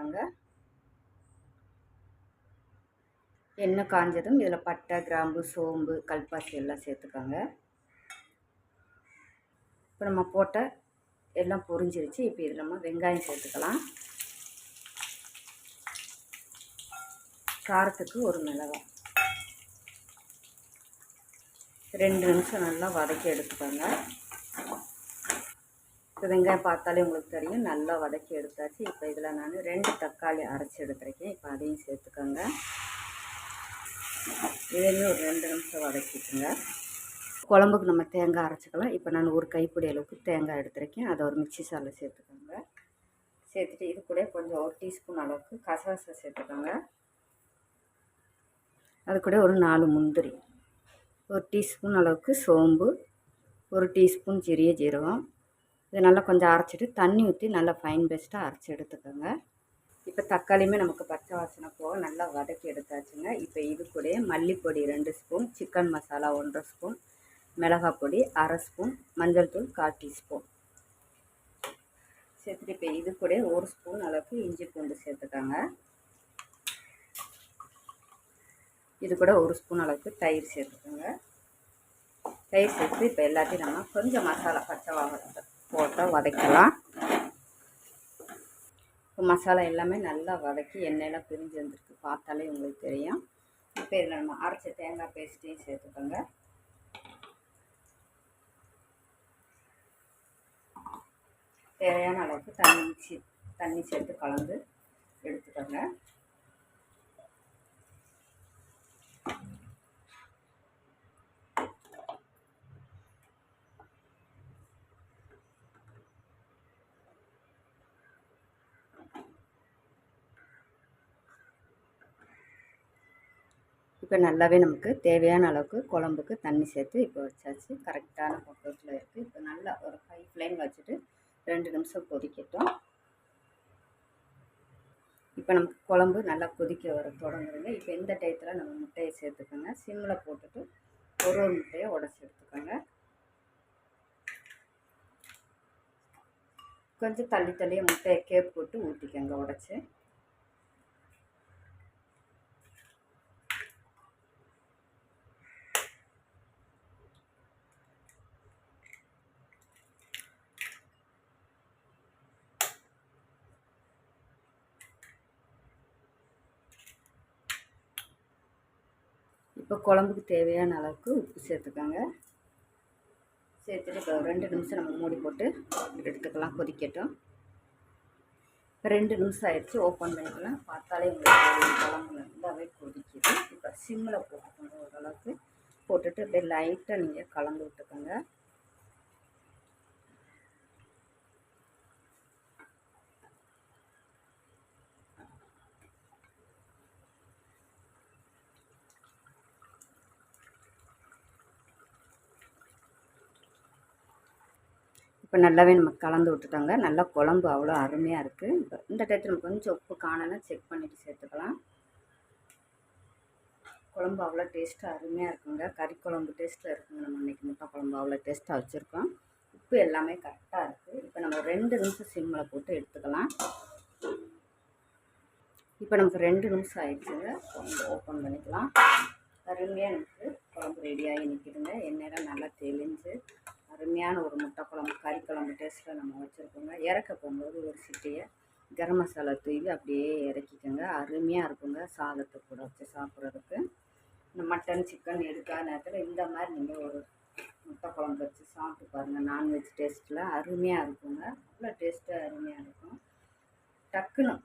சேர்த்துக்கோங்க. எண்ணெய் காஞ்சதும் இதில் பட்டை, கிராம்பு, சோம்பு, கல்பாசி எல்லாம் சேர்த்துக்கோங்க. இப்போ நம்ம போட்ட எல்லாம் பொரிஞ்சிருச்சு. இப்போ இதில் நம்ம வெங்காயம் சேர்த்துக்கலாம். காரத்துக்கு ஒரு மிளகாய். 2 நிமிஷம் நல்லா வதக்கி எடுத்துக்கோங்க. இப்போ வெங்காயம் பார்த்தாலே உங்களுக்கு தெரியும், நல்லா வதக்கி எடுத்தாச்சு. இப்போ இதில் நான் 2 தக்காளி அரைச்சி எடுத்துருக்கேன். இப்போ அதையும் சேர்த்துக்கோங்க. இதையுமே ஒரு 2 நிமிஷம் வதக்கிட்டுங்க. குழம்புக்கு நம்ம தேங்காய் அரைச்சிக்கலாம். இப்போ நான் ஒரு கைப்பிடி அளவுக்கு தேங்காய் எடுத்துருக்கேன். அதை ஒரு மிக்ஸி ஜாரில் சேர்த்துக்கோங்க. சேர்த்துட்டு இது கூட கொஞ்சம் ஒரு டீஸ்பூன் அளவுக்கு கசகசை சேர்த்துக்கோங்க. அது கூட ஒரு 4 முந்திரி, ஒரு டீஸ்பூன் அளவுக்கு சோம்பு, ஒரு டீஸ்பூன் சிறிய ஜீரகம். இதை நல்லா கொஞ்சம் அரைச்சிட்டு தண்ணி ஊற்றி நல்லா ஃபைன் பேஸ்ட்டாக அரைச்சி எடுத்துக்கோங்க. இப்போ தக்காளியுமே நமக்கு பச்சை வாசனை போக நல்லா வதக்கி எடுத்தாச்சுங்க. இப்போ இது கூட மல்லிப்பொடி 2 ஸ்பூன், சிக்கன் மசாலா 1 ஸ்பூன், மிளகாய் பொடி 1/2 ஸ்பூன், மஞ்சள் தூள் 1/4 டீஸ்பூன் சேர்த்துட்டு இப்போ இது கூட 1 ஸ்பூன் அளவுக்கு இஞ்சி பூண்டு சேர்த்துக்கோங்க. இது கூட 1 ஸ்பூன் அளவுக்கு தயிர் சேர்த்துக்கோங்க. தயிர் சேர்த்து இப்போ எல்லாத்தையும் நம்ம கொஞ்சம் மசாலா பச்சை வாசனை போட்டு வதக்கலாம். இப்போ மசாலா எல்லாமே நல்லா வதக்கி எண்ணெயெல்லாம் பிரிஞ்சு வந்துருக்கு, பார்த்தாலே உங்களுக்கு தெரியும். இப்போ இதில் நம்ம அரைச்ச தேங்காய் பேஸ்ட்டையும் சேர்த்துக்கோங்க. தேவையான அளவுக்கு தண்ணி சேர்த்து கலந்து எடுத்துக்கோங்க. இப்போ நல்லாவே நமக்கு தேவையான அளவுக்கு குழம்புக்கு தண்ணி சேர்த்து இப்போ வச்சாச்சு. கரெக்டான பக்குவத்தில் இருக்குது. இப்போ நல்லா ஒரு ஹை ஃப்ளேம் வச்சுட்டு 2 நிமிஷம் கொதிக்கட்டும். இப்போ நமக்கு குழம்பு நல்லா கொதிக்க வர தொடங்குதுங்க. இப்போ இந்த டயத்தில் நம்ம முட்டையை சேர்த்துக்கோங்க. சிம்மில் போட்டுட்டு ஒரு முட்டையை உடச்சி எடுத்துக்கோங்க. கொஞ்சம் தள்ளியே முட்டையை கேப் போட்டு ஊற்றிக்கோங்க உடச்சி. இப்போ குழம்புக்கு தேவையான அளவுக்கு உப்பு சேர்த்துக்கோங்க. சேர்த்துட்டு இப்போ 2 நிமிஷம் நம்ம மூடி போட்டு எடுத்துக்கலாம், கொதிக்கட்டும். 2 நிமிஷம் ஆயிடுச்சு, ஓப்பன் பண்ணிக்கலாம். பார்த்தாலே உங்களுக்கு குழம்பு நல்லாவே கொதிக்குது. இப்போ சிம்மில் போட்டுக்கோங்க. ஓரளவுக்கு போட்டுட்டு அப்படியே லைட்டாக நீங்கள் கலந்து விட்டுக்கோங்க. இப்போ நல்லாவே நம்ம கலந்து விட்டுட்டோங்க. நல்லா குழம்பு அவ்வளோ அருமையாக இருக்குது. இப்போ இந்த டயத்தில் நம்ம கொஞ்சம் உப்பு காணனா செக் பண்ணிவிட்டு சேர்த்துக்கலாம். குழம்பு அவ்வளோ டேஸ்ட்டாக அருமையாக இருக்குங்க. கறி குழம்பு டேஸ்ட்டில் இருக்குங்க. நம்ம இன்றைக்கி முட்டை குழம்பு அவ்வளோ டேஸ்ட்டாக வச்சுருக்கோம். உப்பு எல்லாமே கரெக்டாக இருக்குது. இப்போ நம்ம 2 நிமிஷம் சிம்மில் போட்டு எடுத்துக்கலாம். இப்போ நமக்கு 2 நிமிஷம் ஆயிடுச்சுங்க. குழம்பு ஓப்பன் பண்ணிக்கலாம். அருமையாக நமக்கு குழம்பு ரெடியாகி நிற்கிதுங்க. எண்ணெயெல்லாம் நல்லா தெளிஞ்சு அருமையான ஒரு முட்டை குழம்பு, கறி குழம்பு டேஸ்ட்டில் நம்ம வச்சுருக்கோங்க. இறக்க போகும்போது ஒரு சிட்டியை கரம் மசாலா தூவி அப்படியே இறக்கிக்கோங்க. அருமையாக இருக்குங்க சாதத்தை கூட வச்சு சாப்பிட்றதுக்கு. இந்த மட்டன், சிக்கன் எடுக்காத நேரத்தில் இந்த மாதிரி நீங்கள் ஒரு முட்டை குழம்பு வச்சு சாப்பிட்டு பாருங்கள். நான்வெஜ் டேஸ்ட்டில் அருமையாக இருக்குங்க. அவ்வளோ டேஸ்ட்டாக அருமையாக இருக்கும். டக்குன்னு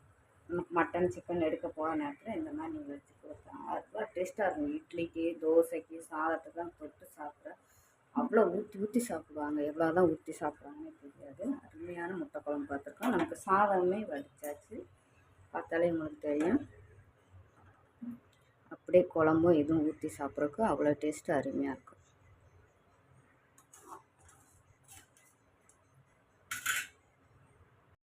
நமக்கு மட்டன், சிக்கன் எடுக்க போகிற நேரத்தில் இந்த மாதிரி நீங்கள் வச்சு கொடுத்தா அவ்வளோ டேஸ்ட்டாக இருக்கும். இட்லிக்கு, தோசைக்கு, சாதத்துக்கு தொட்டு சாப்பிட்ற அவ்வளோ ஊற்றி சாப்பிடுவாங்க. எவ்வளோ தான் ஊற்றி சாப்பிட்றாங்கன்னு தெரியாது. அருமையான முட்டை குழம்பு பார்த்துருக்கோம். நமக்கு சாதமே வடித்தாச்சு, பார்த்தாலே உங்களுக்கு தெரியும். அப்படியே குழம்பும் எதுவும் ஊற்றி சாப்பிட்றதுக்கு அவ்வளோ டேஸ்ட்டு அருமையாக இருக்கும்.